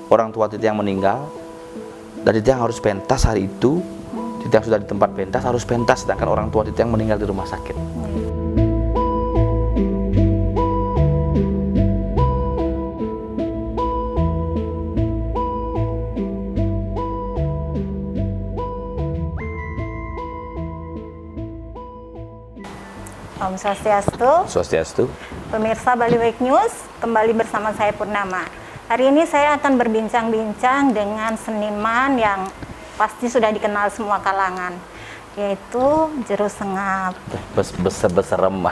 orang tua Titiang meninggal, dan Titiang harus pentas hari itu. Titiang sudah di tempat pentas, harus pentas, sedangkan orang tua Titiang meninggal di rumah sakit. Om Swastiastu. Swastiastu. Pemirsa Bali Week News, kembali bersama saya Purnama. Hari ini saya akan berbincang-bincang dengan seniman yang pasti sudah dikenal semua kalangan, yaitu Jero Sengap. Besar-besarem.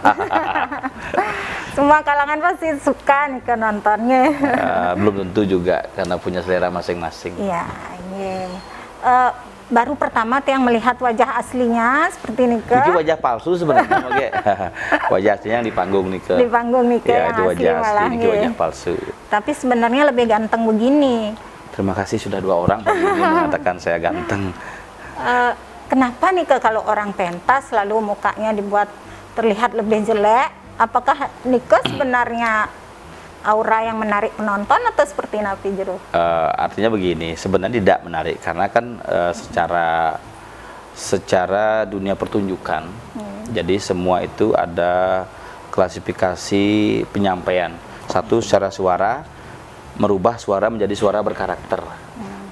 Semua kalangan pasti suka nih ke nontonnya. Belum tentu juga, karena punya selera masing-masing. Iya, baru pertama yang melihat wajah aslinya seperti ini ke. Itu wajah palsu sebenarnya, oke. Wajah aslinya yang di panggung nih ke. Di panggung nih ke Ya, yang itu wajah asli malah, asli, itu wajah palsu. Tapi sebenarnya lebih ganteng begini. Terima kasih sudah 2 orang hari ini mengatakan saya ganteng. Kenapa nih ke kalau orang pentas lalu mukanya dibuat terlihat lebih jelek? Apakah Nike sebenarnya aura yang menarik penonton atau seperti Napi Jero? Artinya begini, sebenarnya tidak menarik karena kan secara dunia pertunjukan, jadi semua itu ada klasifikasi penyampaian. Satu, secara suara, merubah suara menjadi suara berkarakter,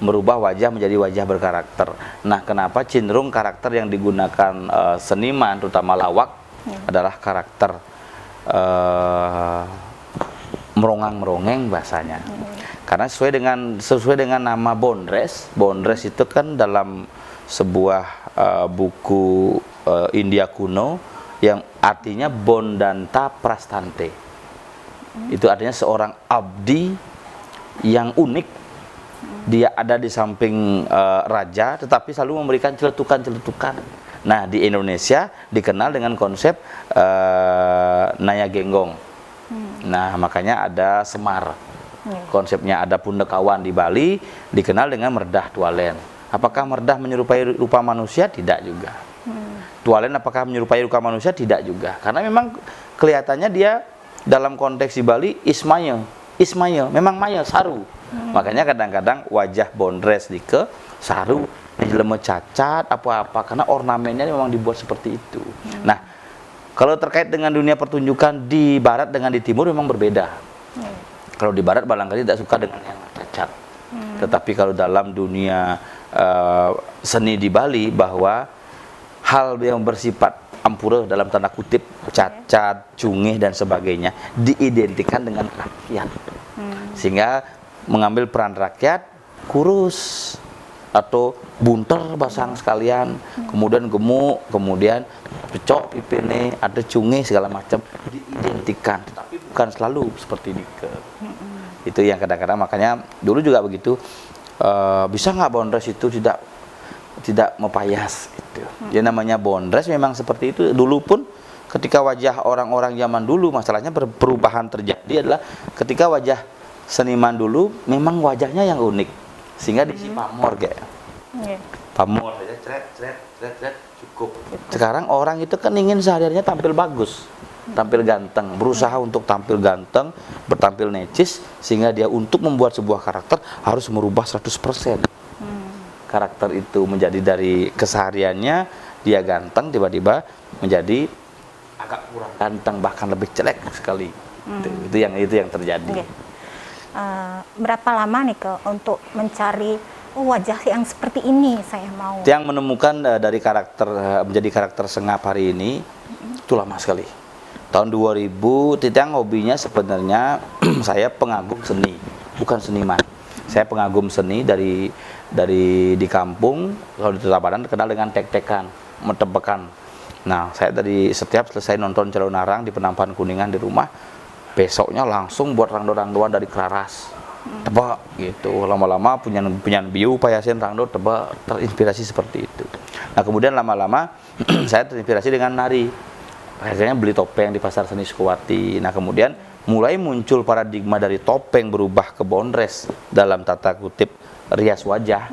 merubah wajah menjadi wajah berkarakter. Nah, kenapa cenderung karakter yang digunakan seniman, terutama lawak, adalah karakter merongang-merongeng bahasanya. Karena sesuai dengan nama Bondres. Bondres itu kan dalam sebuah buku India kuno yang artinya Bondanta Prastante. Itu artinya seorang abdi yang unik. Dia ada di samping raja, tetapi selalu memberikan celetukan-celetukan. Nah, di Indonesia dikenal dengan konsep Naya Genggong. Nah, makanya ada Semar. Konsepnya ada Pundekawan di Bali, dikenal dengan Merdah Tualen. Apakah Merdah menyerupai rupa manusia? Tidak juga. Tualen apakah menyerupai rupa manusia? Tidak juga. Karena memang kelihatannya dia dalam konteks di Bali Ismail, memang Maya, saru. Makanya kadang-kadang wajah Bondres di ke saru, jelema cacat, apa-apa, karena ornamennya memang dibuat seperti itu. Nah, kalau terkait dengan dunia pertunjukan di barat dengan di timur memang berbeda. Kalau di barat barangkali tidak suka dengan yang cacat. Tetapi kalau dalam dunia seni di Bali, bahwa hal yang bersifat ampura dalam tanda kutip, cacat, cungih dan sebagainya, diidentikan dengan rakyat. Sehingga mengambil peran rakyat, kurus atau bunter basang sekalian, kemudian gemuk, kemudian pecok pipine, ada cungih segala macam, diidentikan, tapi bukan selalu seperti Nike. Itu yang kadang-kadang, makanya dulu juga begitu, bisa nggak Bondres itu tidak mepayas itu. Ya namanya Bondres memang seperti itu. Dulu pun ketika wajah orang-orang zaman dulu, masalahnya perubahan terjadi adalah ketika wajah seniman dulu memang wajahnya yang unik. Sehingga diisi pamor kayak pamor saja, cret, cukup. Sekarang orang itu kan ingin sehari-harinya tampil bagus, tampil ganteng, berusaha untuk tampil ganteng, bertampil necis, sehingga dia untuk membuat sebuah karakter harus merubah 100%. Karakter itu menjadi dari kesehariannya dia ganteng, tiba-tiba menjadi agak kurang ganteng, bahkan lebih jelek sekali. Itu yang terjadi. Berapa lama nih untuk mencari wajah yang seperti ini saya mau? Yang menemukan dari karakter menjadi karakter Sengap hari ini itu lama sekali. Tahun 2000, Titiang hobinya sebenarnya saya pengagum seni, bukan seniman. Saya pengagum seni dari di kampung. Kalau di Tabanan terkenal dengan tek-tekan, metebekan. Nah, saya dari setiap selesai nonton Celonarang di Penampakan Kuningan di rumah, besoknya langsung buat rangdo-rangdoan dari Kelaras, tebak gitu. Lama-lama punya biu payasin rangdo tebak, terinspirasi seperti itu. Nah, kemudian lama-lama saya terinspirasi dengan nari. Akhirnya beli topeng di Pasar Seni Sukawati. Nah, kemudian mulai muncul paradigma dari topeng berubah ke Bondres dalam tata kutip rias wajah.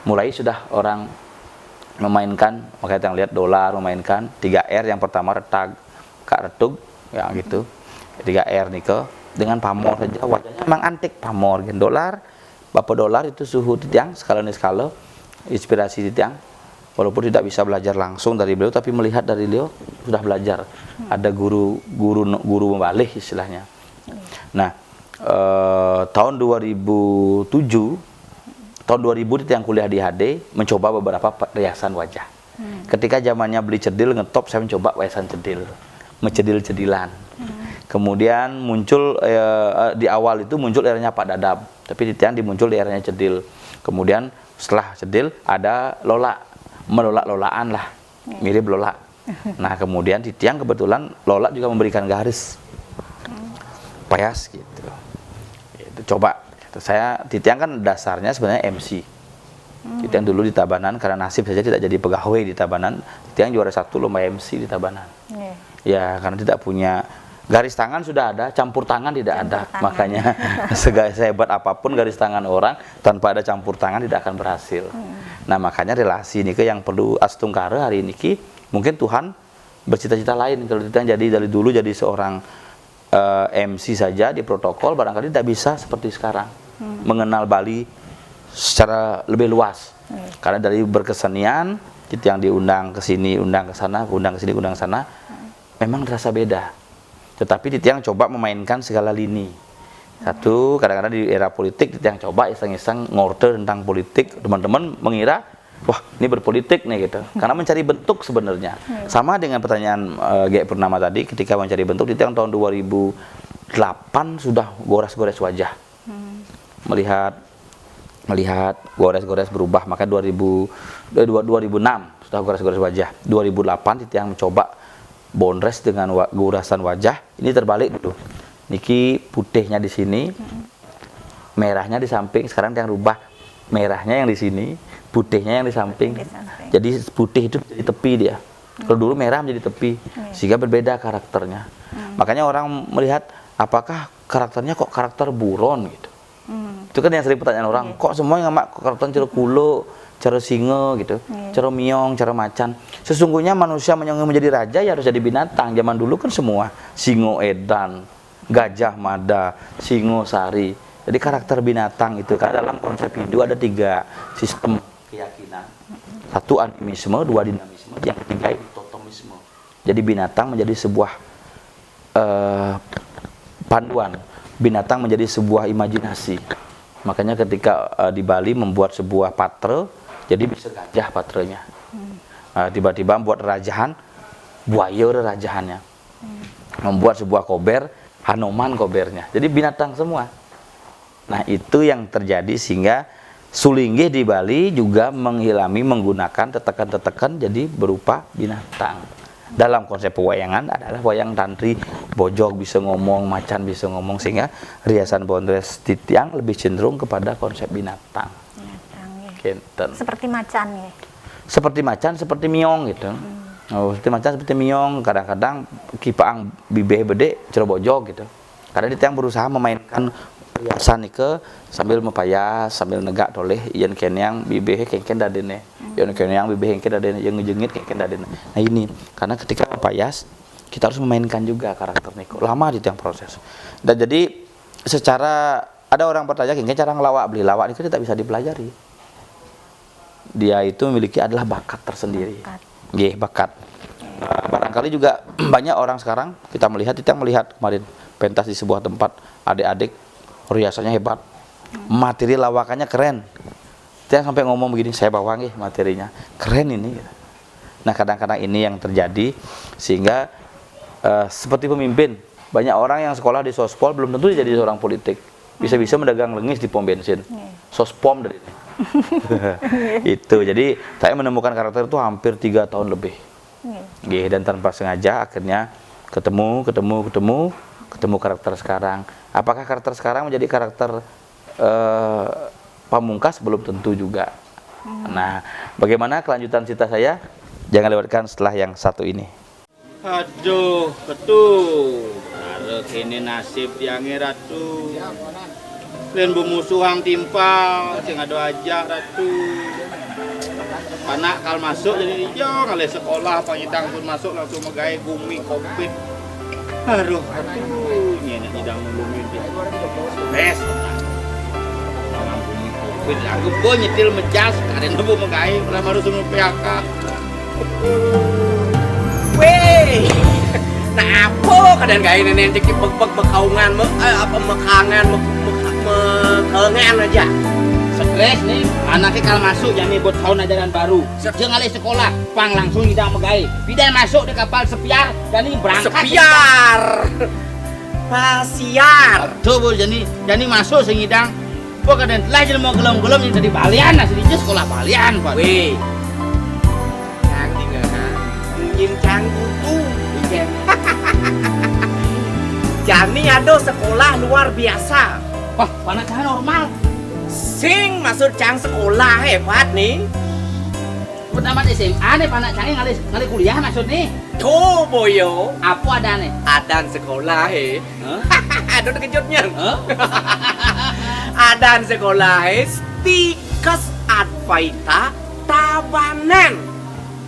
Mulai sudah orang memainkan, makanya yang lihat Dolar memainkan 3R, yang pertama retag, Kak Retug, ya gitu. 3R Nike dengan pamor saja, wajahnya memang antik, pamor, Dolar Bapak Dolar itu suhu Titiang, skala inspirasi Titiang. Walaupun tidak bisa belajar langsung dari beliau, tapi melihat dari beliau sudah belajar. Ada guru membalik istilahnya. Nah, tahun 2007 Titiang kuliah di HD, mencoba beberapa riasan wajah. Ketika zamannya beli cedil ngetop, saya mencoba riasan cedil, mencedil-cedilan. Kemudian muncul di awal itu muncul eranya Pak Dadap, tapi Titiang dimuncul di eranya cedil. Kemudian setelah cedil ada lola, melolak-lolaan lah, mirip lola. Nah kemudian Titiang kebetulan lola juga memberikan garis, payas gitu. Itu coba. Saya Titiang kan dasarnya sebenarnya MC. Titiang dulu di Tabanan karena nasib saja tidak jadi pegawai di Tabanan. Titiang juara 1 lomba MC di Tabanan. Ya karena tidak punya garis tangan sudah ada, campur tangan tidak ada. Makanya sehebat apapun garis tangan orang, tanpa ada campur tangan tidak akan berhasil. Nah makanya relasi ini yang perlu astungkara hari ini mungkin Tuhan bercita-cita lain. Kalau Titiang jadi dari dulu jadi seorang MC saja di protokol, barangkali tidak bisa seperti sekarang mengenal Bali secara lebih luas. Karena dari berkesenian Titiang diundang ke sini, undang ke sana, undang ke sini, undang ke sana, memang terasa beda. Tetapi Titiang coba memainkan segala lini. Satu, kadang-kadang di era politik Titiang coba iseng-iseng ngorder tentang politik. Teman-teman mengira, wah ini berpolitik nih gitu. Karena mencari bentuk sebenarnya. Sama dengan pertanyaan G. Purnama tadi, ketika mencari bentuk, Titiang tahun 2008 sudah gores-gores wajah. Melihat gores-gores berubah. Maka 2006 sudah gores-gores wajah. 2008 Titiang mencoba bondres dengan goresan wajah. Ini terbalik dulu. Niki putihnya di sini, merahnya di samping. Sekarang yang rubah, merahnya yang di sini, putihnya yang di samping. Jadi putih itu di tepi dia. Kalau dulu merah menjadi tepi, sehingga berbeda karakternya. Makanya orang melihat apakah karakternya kok karakter buron gitu. Itu kan yang sering pertanyaan orang, kok semua yang ngamak karakter cara kulo, cara singa gitu, cara miong, cara macan. Sesungguhnya manusia yang menjadi raja ya harus jadi binatang. Zaman dulu kan semua singo edan, gajah mada, singo sari. Jadi karakter binatang itu, karena dalam konsep Hindu ada 3 sistem keyakinan. 1 animisme, 2 dinamisme, yang ketiga itu totemisme. Jadi binatang menjadi sebuah panduan, binatang menjadi sebuah imajinasi. Makanya ketika di Bali membuat sebuah patra, jadi bisa gajah patranya. Tiba-tiba membuat rajahan, buaya rajahannya. Membuat sebuah kober, Hanoman kobernya. Jadi binatang semua. Nah itu yang terjadi sehingga Sulinggih di Bali juga menggunakan tetekan-tetekan jadi berupa binatang. Dalam konsep pewayangan adalah wayang tantri, bojog bisa ngomong, macan bisa ngomong, sehingga riasan bondres Titiang lebih cenderung kepada konsep binatang. Binatang ya. Seperti macan ya? Seperti macan, seperti miong gitu. Seperti macan, seperti miong. Kadang-kadang kipaang bibeh bede, cerobojog gitu. Karena Titiang berusaha memainkan riasan ke sambil mepayas, sambil negak toleh yen kenyang bibeh kengken dadene. Yen kenyang bibeh kengken dadene, yang ngejengit kengken dadene. Nah ini, karena ketika mepayas kita harus memainkan juga karakter niko. Lama di tiang proses. Dan jadi secara ada orang bertanya kengken cara ngelawak, beli lawak itu tidak bisa dipelajari. Dia itu memiliki adalah bakat tersendiri. Bakat. Barangkali juga banyak orang sekarang kita melihat kemarin pentas di sebuah tempat, adik-adik riasannya hebat, materi lawakannya keren. Dia sampai ngomong begini, saya bawa nih materinya, keren ini. Nah kadang-kadang ini yang terjadi sehingga seperti pemimpin, banyak orang yang sekolah di sospol belum tentu jadi seorang politik, bisa-bisa mendagang lengis di pom bensin, sospom dari ini. Itu jadi saya menemukan karakter itu hampir 3 tahun lebih. Dan tanpa sengaja akhirnya ketemu karakter sekarang. Apakah karakter sekarang menjadi karakter pamungkas? Belum tentu juga. Nah, bagaimana kelanjutan cerita saya? Jangan lewatkan setelah yang satu ini. Aduh, betul. Taruh kini nasib yang ratu. Lain bumusuhang timpal, sing ada aja ratu. Anak kal masuk jadi hijau, ngale sekolah panyidang pun masuk langsung megai gumi covid. Aduh, ini nyidang ngulumin dia. Bes. Orang bumi Aku boy nyetil mejas, ada nemu mengai, pernah baru semua PHK. Weh, nah apa kadang gaya nenek cekik bekaungan, apa mekangan, mekengan aja. Stres nih, anaknya kalau masuk jangan buat tahun ajaran baru. Jangan alih sekolah, pang langsung hidang megai. Bidan masuk di kapal sepiar, dan ini berangkat. Sepiar, pasiar. Tuh jadi masuk sengidang. Pokoknya telah jadi mau gelom-gelom yang tadi balian, asli sekolah balian, Pak. Weh, yang tinggal ingin canggung tuh, Jani ada sekolah luar biasa. Wah, anak saya normal. Sing maksud cang sekolah hebat nih. Pertama SMA nih, anak saya ngali kuliah maksud nih. Tuh boyo, Apa ada nih? adan sekolah Aduh kejutnya. Hah? Adan sekolah Stikes Advaita Tabanan.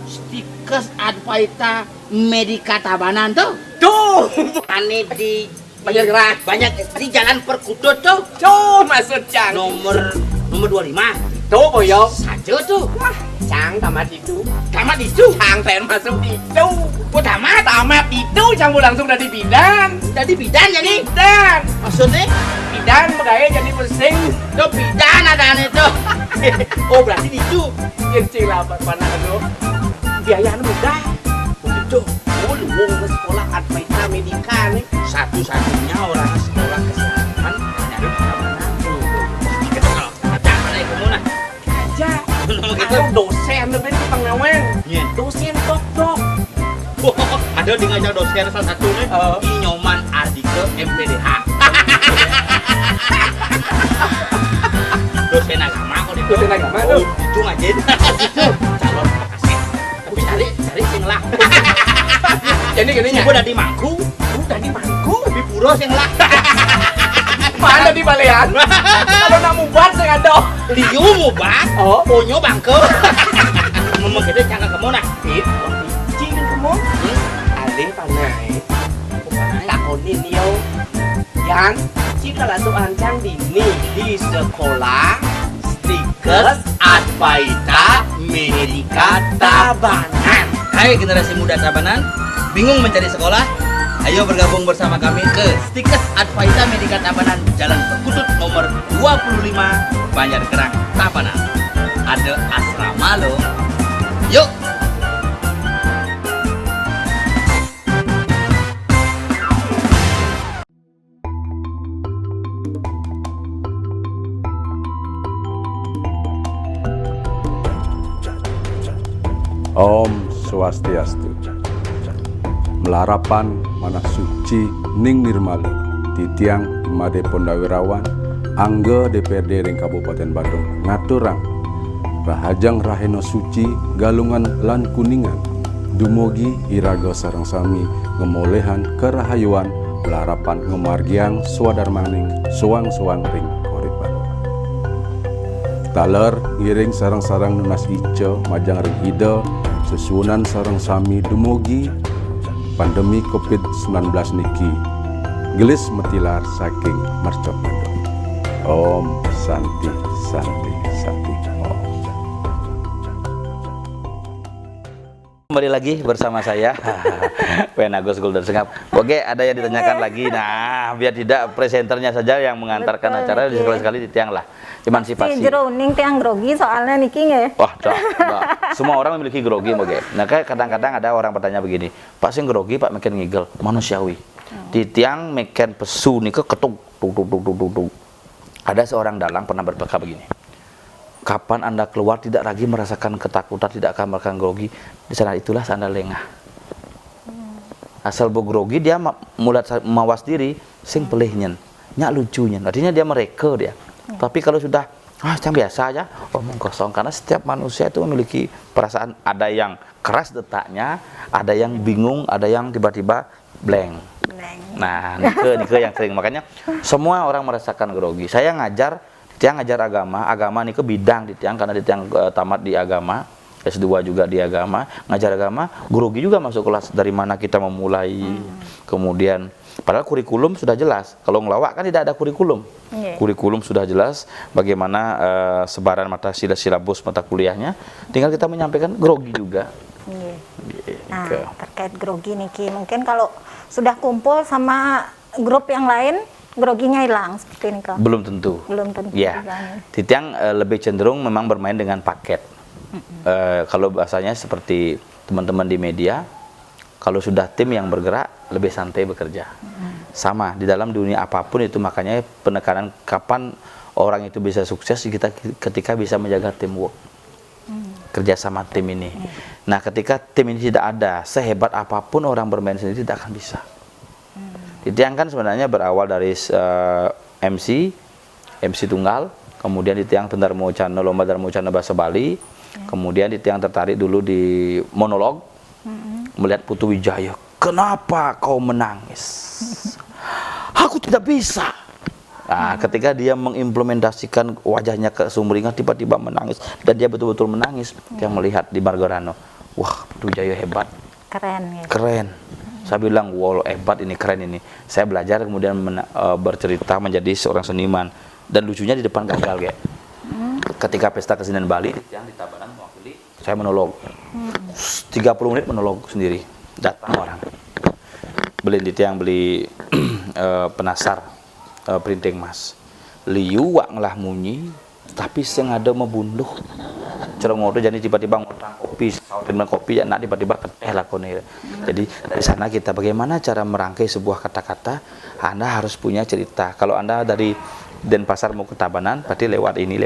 Stikes Advaita Medika Tabanan tuh. Tuh, Aneh di banyak banyak di jalan Perkutut tuh. tuh maksud cang. Nomor 25. Tuh boyo, Saja tuh. cang tamat itu. Tamat itu. Cang pengen masuk itu. Kok tamat? Tamat itu cang langsung dari bidan. Jadi bidan jadi. Bidan, Maksudnya? bidan pegawai jadi pusing. Tuh bidan ada aneh tuh. Oh berarti itu. Kecil lah mana itu. Biayanya mudah. Begitu. Oh, lu mau sekolah Advaita Medika nih. Satu-satunya orang sekolah kesehatan nyari keamanan tuh. Kita kalau ada mana yang kemana? Aja. Kalau gitu. Ada dosen lebih di pengawen. Iya. Dosen dok. Ada di ngajak dosen salah satu nih. Nyoman Ardike MPDH. Dosen agama kok di Dosen agama tuh. Itu aja. Calon makasih. Tapi cari sing lah. Jadi gini Ini udah di Mangku. udah di Mangku. Tapi puro sing lah. Mana di Balean? Kalau nak mubat saya ada. Liu mubak. Oh. Ponyo bangke. Memang kita jangan kemana. Cing kamu. Alih panai. Takonin yo. Yang jika langsung ancang dini di sekolah Stikes Advaita Medika Tabanan. Hai generasi muda Tabanan, bingung mencari sekolah? Ayo bergabung bersama kami ke Stikes Advaita Medika Tabanan, Jalan Perkutut nomor 25, Banjarkerang, Tabanan. Ada asrama loh. Yuk! Om Swastiastu. Melarapan manah suci ning nirmala titiang Imade Pondawirawan Angga DPRD ring Kabupaten Bandung ngaturang rahajang raheno suci galungan lan kuningan dumugi iraga sareng sami ngemolehan kerahayuan melarapan ngemargiang swadarmaning suang-suang ring koripan. Taler ngiring sarang-sarang nunas ijo majang ring ida sesuunan sarang sami dumugi pandemi COVID-19 niki gelis metilar saking mercok Bandung. Om Santi Santi Santi Om. Kembali lagi bersama saya Pen Agus Golden Sengap. Oke, ada yang ditanyakan lagi. Nah, biar tidak presenternya saja yang mengantarkan Betul, acara oke. sekali-sekali di tiang lah. Emansipasi. Si Jeroning tiang grogi soalnya niki nggak? Wah, dah. Semua orang memiliki grogi, oke. Nah, kayak kadang-kadang ada orang bertanya begini, Pak sing grogi, Pak meken ngigel, manusiawi. Di tiang meken pesu nih ketuk, tuk. Ada seorang dalang pernah berkata begini, kapan Anda keluar tidak lagi merasakan ketakutan, tidak akan merasakan grogi, di sana itulah Anda lengah. Asal grogi dia mulai mawas diri, sing pelihnya, nyak lucunya, artinya dia mereka dia. Tapi kalau sudah macam biasa aja, omong kosong. Karena setiap manusia itu memiliki perasaan. Ada yang keras detaknya, ada yang bingung, ada yang tiba-tiba blank. Nah, nike yang sering. Makanya semua orang merasakan grogi. Saya ngajar, tiang ngajar agama ini ke bidang di tiang karena di tiang tamat di agama, S2 juga di agama, ngajar agama, grogi juga masuk kelas dari mana kita memulai. Kemudian Padahal kurikulum sudah jelas. Kalau ngelawak kan tidak ada kurikulum. Kurikulum sudah jelas bagaimana sebaran silabus mata kuliahnya. Tinggal kita menyampaikan grogi juga. Nah, terkait grogi nih Ki, mungkin kalau sudah kumpul sama grup yang lain, groginya hilang seperti ini Kak? Belum tentu. Belum tentu. Ya, Titiang lebih cenderung memang bermain dengan paket. Kalau bahasanya seperti teman-teman di media, kalau sudah tim yang bergerak, lebih santai bekerja. Sama, di dalam dunia apapun itu, makanya penekanan kapan orang itu bisa sukses, kita ketika bisa menjaga teamwork. Kerja sama tim ini. Nah, ketika tim ini tidak ada, sehebat apapun orang bermain sendiri tidak akan bisa. Titiang kan sebenarnya berawal dari MC tunggal, kemudian Titiang Darmo Wacana, Lomba Darmo Wacana Bahasa Bali, kemudian Titiang tertarik dulu di monolog, melihat Putu Wijaya, kenapa kau menangis? Aku tidak bisa. Nah, ketika dia mengimplementasikan wajahnya ke sumringah, tiba-tiba menangis, dan dia betul-betul menangis. Dia melihat di Margarano, wah, Putu Wijaya hebat, keren ya. Keren. Saya bilang, wow, hebat ini, keren ini. Saya belajar kemudian bercerita menjadi seorang seniman. Dan lucunya di depan gagal, ketika pesta kesenian Bali, yang di Tabanan mewakili, saya monolog. 30 menit monolog sendiri. Datang orang. Beli penasar printing mas. Liu wak ngelah munyi, tapi sengaja membunuh. Cerong jadi tiba-tiba ngotang kopi, sautin kopi, ya nak tiba-tiba keteh lakone. Jadi dari sana kita bagaimana cara merangkai sebuah kata-kata, Anda harus punya cerita. Kalau Anda dari Denpasar mau ke Tabanan, berarti lewat ini.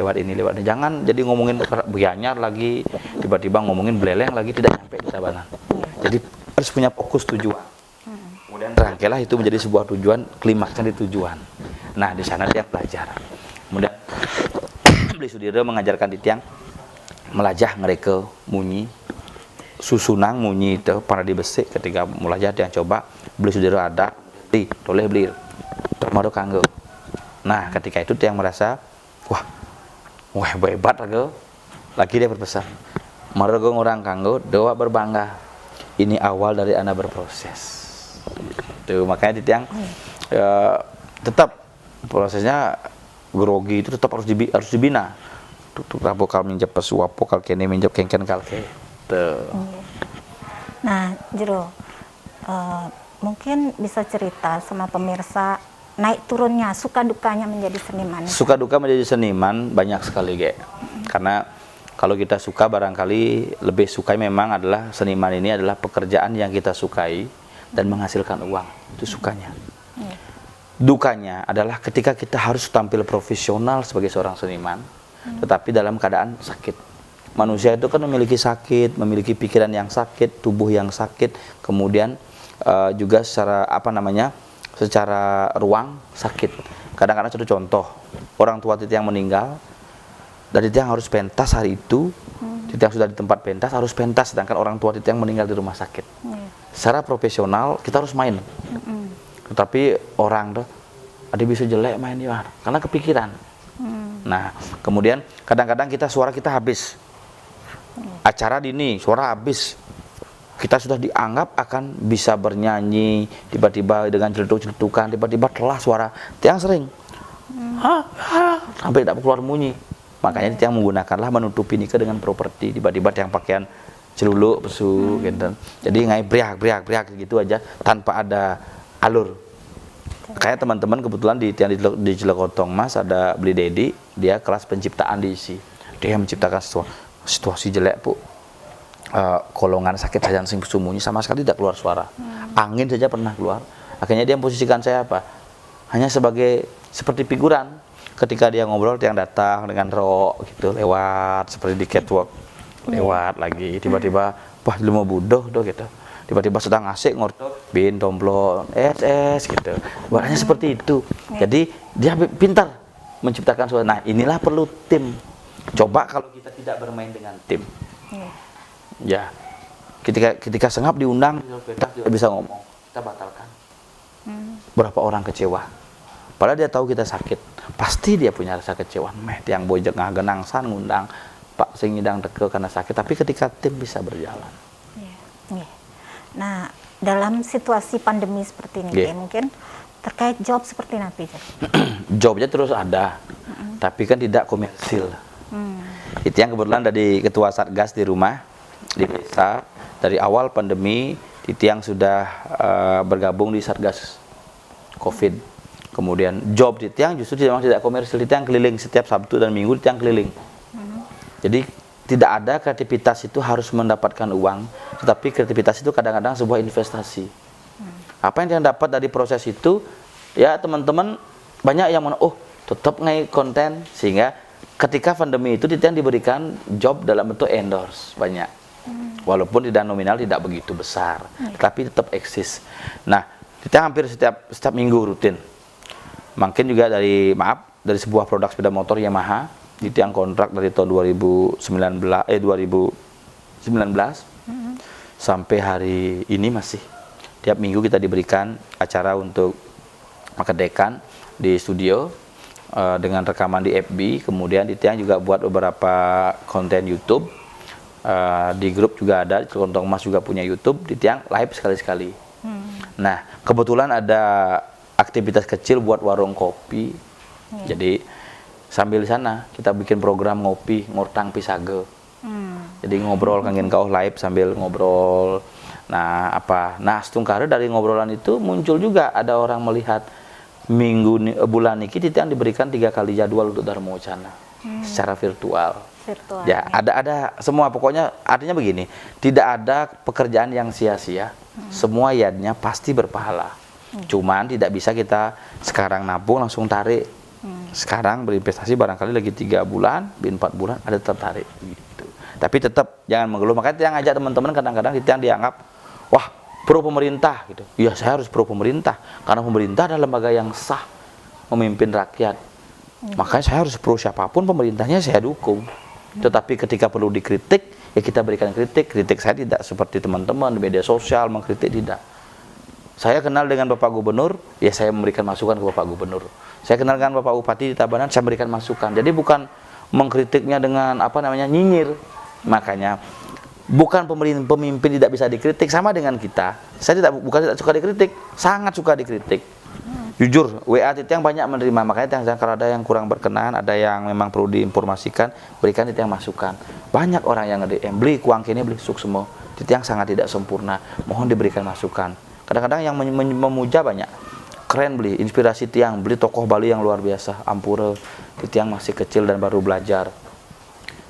Jangan jadi ngomongin Gianyar lagi, tiba-tiba ngomongin Beleleng lagi, tidak nyampe di Tabanan. Jadi harus punya fokus tujuan. Kemudian rangkailah itu menjadi sebuah tujuan, klimaksnya di tujuan. Nah, di sana dia belajar. Kemudian Beli Sudiro mengajarkan Titiang melajah ngereke munyi, susunang munyi itu para dibesik. Ketika melajah dia coba Beli Sudiro ada, toleh beli, termado kanggo. Nah, ketika itu dia merasa, wah hebat lagi dia berpesan, marogo orang kanggo, doa berbangga. Ini awal dari Anda berproses. Tuh, makanya Titiang tetap prosesnya grogi itu tetap harus dibina. Tuh rapokal minjap pesuapo kal kene minjap kengken kalke. Tuh. Nah, Jero, mungkin bisa cerita sama pemirsa naik turunnya, suka dukanya menjadi seniman. Suka duka menjadi seniman banyak sekali, karena kalau kita suka barangkali lebih suka memang adalah seniman ini adalah pekerjaan yang kita sukai dan menghasilkan uang, itu sukanya. Dukanya adalah ketika kita harus tampil profesional sebagai seorang seniman, tetapi dalam keadaan sakit. Manusia itu kan memiliki sakit, memiliki pikiran yang sakit, tubuh yang sakit, kemudian juga secara ruang sakit. Kadang-kadang satu contoh, orang tua Titiang meninggal, dan Titiang harus pentas hari itu. Titiang sudah di tempat pentas, harus pentas, sedangkan orang tua Titiang meninggal di rumah sakit. Secara profesional kita harus main, tetapi orang tuh ada bisa jelek main ya, karena kepikiran. Nah, kemudian kadang-kadang suara kita habis, acara dini suara habis, kita sudah dianggap akan bisa bernyanyi, tiba-tiba dengan celetuk-celetukan, tiba-tiba telah suara. Tiang sering sampai tidak keluar bunyi. Makanya Tiang menggunakanlah menutupi nikah dengan properti, tiba-tiba Tiang pakaian celuluk pesu gitu. Jadi ngai briak gitu aja tanpa ada alur. Kayak teman-teman kebetulan di Cilekotong Mas ada Beli Dedi, dia kelas penciptaan diisi. Dia menciptakan situasi jelek, Bu. Kolongan sakit saja sing sembunyi, sama sekali tidak keluar suara. Angin saja pernah keluar. Akhirnya dia memposisikan saya apa? Hanya seperti figuran. Ketika dia ngobrol, Tiang datang dengan rok gitu, lewat seperti di catwalk, lewat lagi. Tiba-tiba, wah lu mau budoh gitu. Tiba-tiba sedang asik ngortok, bin tomplon, gitu. Warnanya seperti itu. Jadi dia pintar menciptakan suara. Nah, inilah perlu tim. Coba kalau kita tidak bermain dengan tim. Ya, ketika Sengap diundang, kita tidak bisa ngomong, kita batalkan. Berapa orang kecewa? Padahal dia tahu kita sakit, pasti dia punya rasa kecewa. Yang bojek ngagenangsan ngundang Pak sing ngidang teke karena sakit. Tapi ketika tim bisa berjalan. Nah, dalam situasi pandemi seperti ini, Yeah. mungkin terkait job seperti apa? Jobnya terus ada, tapi kan tidak komersil. Itu yang kebetulan dari ketua Satgas di rumah, di desa, dari awal pandemi, Titiang sudah bergabung di Satgas COVID. Kemudian job Titiang justru tidak komersil, Titiang keliling setiap Sabtu dan Minggu, Titiang keliling. Jadi tidak ada kreativitas itu harus mendapatkan uang, tetapi kreativitas itu kadang-kadang sebuah investasi. Apa yang dia dapat dari proses itu, ya teman-teman banyak yang tetap ngai konten, sehingga ketika pandemi itu Titiang diberikan job dalam bentuk endorse banyak. Walaupun tidak nominal, tidak begitu besar, tapi tetap eksis. Nah, Titiang hampir setiap minggu rutin. Mungkin juga dari sebuah produk sepeda motor Yamaha, Titiang kontrak dari tahun 2019 sampai hari ini masih tiap minggu kita diberikan acara untuk makedekan di studio dengan rekaman di FB. Kemudian Titiang juga buat beberapa konten YouTube, di grup juga ada, Kelontong Emas juga punya YouTube, Titiang live sekali-sekali. Nah, kebetulan ada aktivitas kecil buat warung kopi. Jadi sambil di sana kita bikin program ngopi ngortang pisage. Jadi ngobrol kangen kau live sambil ngobrol. Nah, setungkara dari ngobrolan itu muncul juga ada orang melihat bulan ini Titiang diberikan 3 kali jadwal untuk Dharma Wacana secara virtual. Ya, ada semua, pokoknya artinya begini, tidak ada pekerjaan yang sia-sia. Semua yadnya pasti berpahala. Cuman tidak bisa kita sekarang nabung langsung tarik. Sekarang berinvestasi barangkali lagi 3 bulan, 4 bulan ada tertarik gitu. Tapi tetap jangan mengeluh. Makanya Titiang ngajak teman-teman, kadang-kadang Titiang dianggap wah, pro pemerintah gitu. Iya, saya harus pro pemerintah karena pemerintah adalah lembaga yang sah memimpin rakyat. Makanya saya harus pro siapapun pemerintahnya saya dukung. Tetapi ketika perlu dikritik, ya kita berikan kritik. Kritik saya tidak seperti teman-teman di media sosial mengkritik, tidak. Saya kenal dengan Bapak Gubernur, ya saya memberikan masukan ke Bapak Gubernur. Saya kenal dengan Bapak Bupati di Tabanan, saya memberikan masukan. Jadi bukan mengkritiknya dengan nyinyir. Makanya bukan pemimpin tidak bisa dikritik, sama dengan kita. Saya bukan tidak suka dikritik, sangat suka dikritik. Jujur, WA Titiang banyak menerima, makanya kalau ada yang kurang berkenan, ada yang memang perlu diinformasikan, berikan Titiang masukan. Banyak orang yang nge-DM, beli kuang kini, beli suksemo. Titiang sangat tidak sempurna, mohon diberikan masukan. Kadang-kadang yang memuja banyak, keren beli, inspirasi Tiang, beli tokoh Bali yang luar biasa, Ampura. Titiang masih kecil dan baru belajar.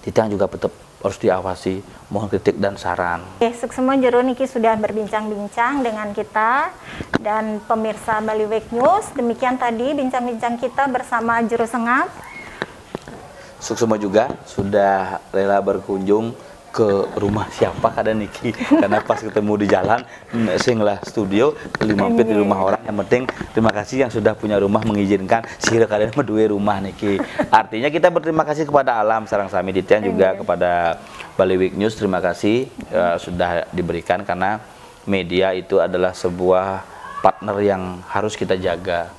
Titiang juga tetap harus diawasi, mohon kritik dan saran. Suksemo jero niki sudah berbincang-bincang dengan kita dan pemirsa Bali Week News. Demikian tadi bincang-bincang kita bersama Juru Sengap. Suksemo juga sudah rela berkunjung ke rumah siapa kada niki, karena pas ketemu di jalan singlah studio beli mampir di rumah orang. Yang penting terima kasih yang sudah punya rumah mengizinkan sehingga kalian berdua rumah niki. Artinya kita berterima kasih kepada alam sarang sami Titiang juga kepada Bali Week News. Terima kasih sudah diberikan, karena media itu adalah sebuah partner yang harus kita jaga.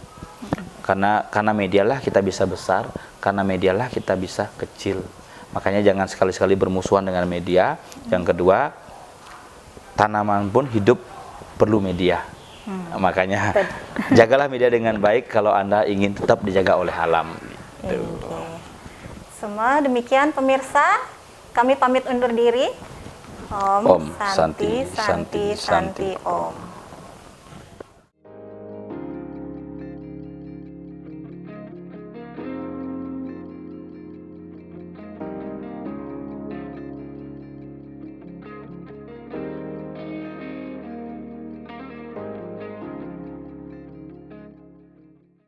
Karena medialah kita bisa besar, karena medialah kita bisa kecil. Makanya jangan sekali-sekali bermusuhan dengan media. Yang kedua, tanaman pun hidup perlu media. Makanya jagalah media dengan baik kalau Anda ingin tetap dijaga oleh alam. Gitu. Semua demikian pemirsa, kami pamit undur diri. Om Santi Santi Santi Om.